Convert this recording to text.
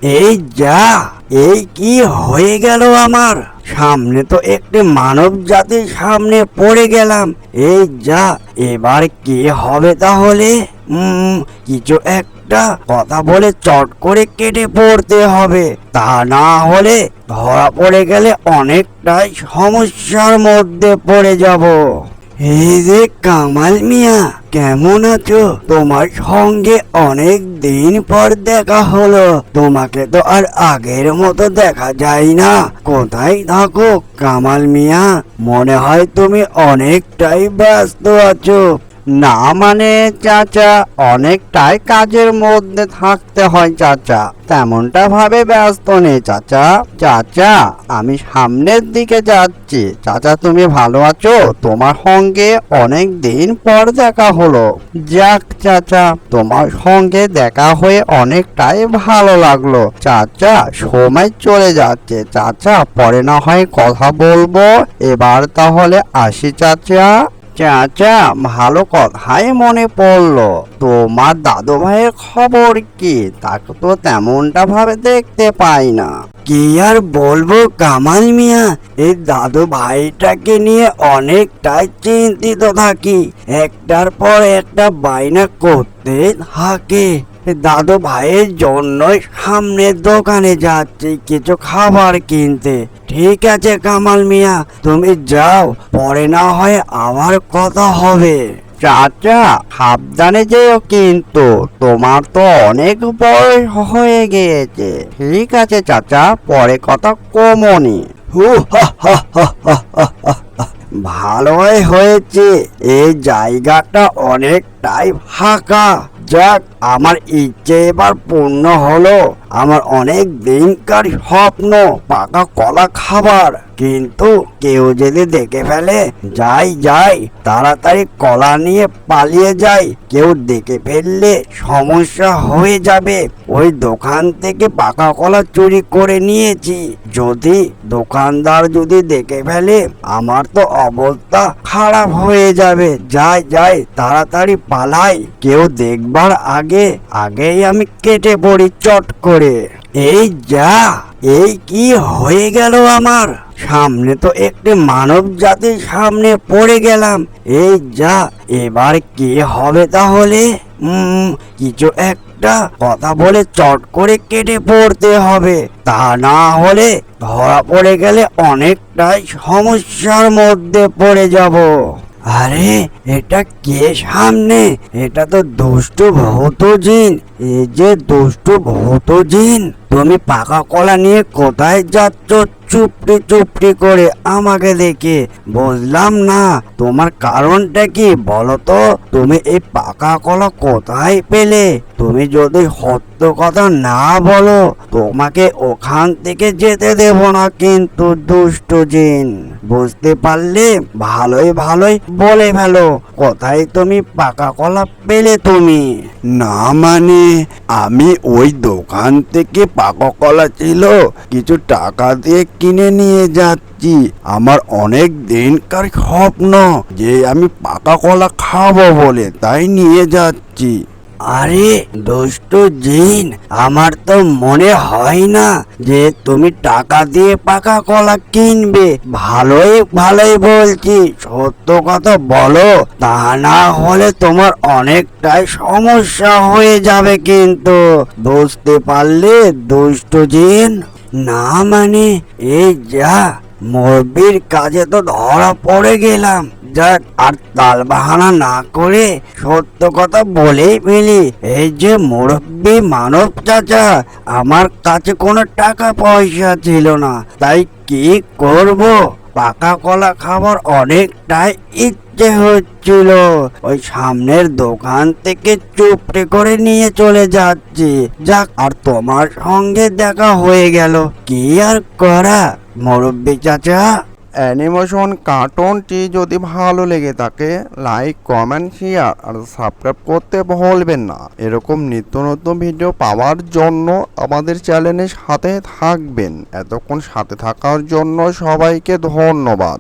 এই যা, এই কি হয়ে গেল আমার সামনে? তো একটি মানব জাতির সামনে পড়ে গেলাম। এই যা, এবার কি হবে তাহলে? কিছু একটা কথা বলে চট করে কেটে পড়তে হবে, তা না হলে ধরা পড়ে গেলে অনেকটাই সমস্যার মধ্যে পড়ে যাব। এই যে কামাল মিয়া, কেমন আছো? তোমার সঙ্গে অনেক দিন পর দেখা হলো। তোমাকে তো আর আগের মতো দেখা যায় না। কোথায় থাকো কামাল মিয়া? মনে হয় তুমি অনেকটাই ব্যস্ত আছো। না মানে চাচা, অনেকটাই কাজের মধ্যে থাকতে হয় চাচা, তেমনটা ভাবে ব্যস্ত নেই চাচা। চাচা, আমি সামনের দিকে যাচ্ছি। চাচা, তুমি ভালো আছো? তোমার সঙ্গে অনেক দিন পর দেখা হলো। যাক চাচা, তোমার সঙ্গে দেখা হয়ে অনেকটাই ভালো লাগলো। চাচা, সময় চলে যাচ্ছে চাচা, পরে না হয় কথা বলবো। এবার তাহলে আসি চাচা। চাচা, ভালো কথাই মনে পড়লো। তোমার দাদু ভাইয়ের খবর কি? তাকে তো তেমনটা ভাবে দেখতে পাই না। কি আর বলবো কামাল মিয়া, এই দাদু ভাইটাকে নিয়ে অনেকটাই চিন্তিত থাকি। একটার পর একটা বায়না করতে থাকে। দাদু ভাইয়ের জন্যই সামনের দোকানে যাচ্ছি কিছু খাবার কিনতে। ঠিক আছে কামাল মিয়া, তুমি যাও, পরে না হয় আবার কথা হবে। চাচা, সাবধানে যেও কিন্তু, তোমার তো অনেক বয়স হয়ে গিয়েছে। ঠিক আছে চাচা, পরে কথা কমনি। হু হা হা হা হা হা হা। ভালোই হয়েছে, এই জায়গাটা অনেকটাই ফাঁকা। যাক, আমার ইচ্ছে এবার পূর্ণ হলো। আমার অনেক দিনকার স্বপ্ন পাকা কলা খাবার, কিন্তু কেউ যদি দেখে ফেলে, যাই যাই তাড়াতাড়ি কলা নিয়ে পালিয়ে যাই। কেউ দেখে ফেললে সমস্যা হয়ে যাবে। ওই দোকান থেকে পাকা কলা চুরি করে নিয়েছি, যদি দোকানদার যদি দেখে ফেলে আমার তো অবস্থা খারাপ হয়ে যাবে। যাই যাই তাড়াতাড়ি পালাই, কেউ দেখবার আগেই আমি কেটে পড়ি চট করে। এই যা, এই কি হয়ে গেল আমার সামনে? তো একটি মানব জাতির সামনে পড়ে গেলাম। এই যা, এবার কি হবে তাহলে? কিছু একটা কথা বলে চট করে কেটে পড়তে হবে, তা না হলে ধরা পড়ে গেলে অনেকটাই সমস্যার মধ্যে পড়ে যাব। আরে, এটা কে সামনে? এটা তো দুষ্টু ভূত জিন। এই যে দুষ্টু ভূত জিন, তুমি পাকা কলা নিয়ে কোথায় যাচ্ছ চুপটি চুপটি করে আমাকে দেখে? বুঝলাম না তোমার কারণটা কি, বলো তো। তুমি এই পাকা কলা কোথায় পেলে? তুমি যদি সত্য কথা না বলো, তোমাকে ওখান থেকে যেতে দেব না কিন্তু দুষ্টু জিন। বুঝতে পারলে? ভালোই বলে ফেলো, কোথায় তুমি পাকা কলা পেলে তুমি? না মানে, আমি ওই দোকান থেকে পাকা কলা ছিল, কিছু টাকা দিয়ে কিনে নিয়ে যাচ্ছি। আমার অনেক দিনকার স্বপ্ন যে আমি পাকা কলা খাবো বলে, তাই নিয়ে যাচ্ছি। আরে দুষ্টু জিন, আমার তো মনে হয় না যে তুমি টাকা দিয়ে পাকা কলা কিনবে। ভালোই বলছি, সত্য কথা বলো, তা না হলে তোমার অনেকটাই সমস্যা হয়ে যাবে কিন্তু। বুঝতে পারলে দুষ্টু জিন? না মানে, এই যা, মুরব্বির কাজে তো ধরা পড়ে গেলাম। যাক, আর তাল বাহানা না করে সত্য কথা বলেই ফেলি। এই যে মুরব্বি মানব চাচা, আমার কাছে কোনো টাকা পয়সা ছিল না, তাই কি করব, পাকা কলা খাবার অনেকটাই ইচ্ছে হচ্ছিল। ওই সামনের দোকান থেকে চুপটি করে নিয়ে চলে যাচ্ছি। যাক, আর তোমার সঙ্গে দেখা হয়ে গেল, কি আর করা মুরব্বি চাচা। অ্যানিমেশন কার্টুনটি যদি ভালো লেগে থাকে, লাইক, কমেন্ট, শেয়ার আর সাবস্ক্রাইব করতে ভুলবেন না। এরকম নিত্য নতুন ভিডিও পাওয়ার জন্য আমাদের চ্যানেলের সাথে থাকবেন। এতক্ষণ সাথে থাকার জন্য সবাইকে ধন্যবাদ।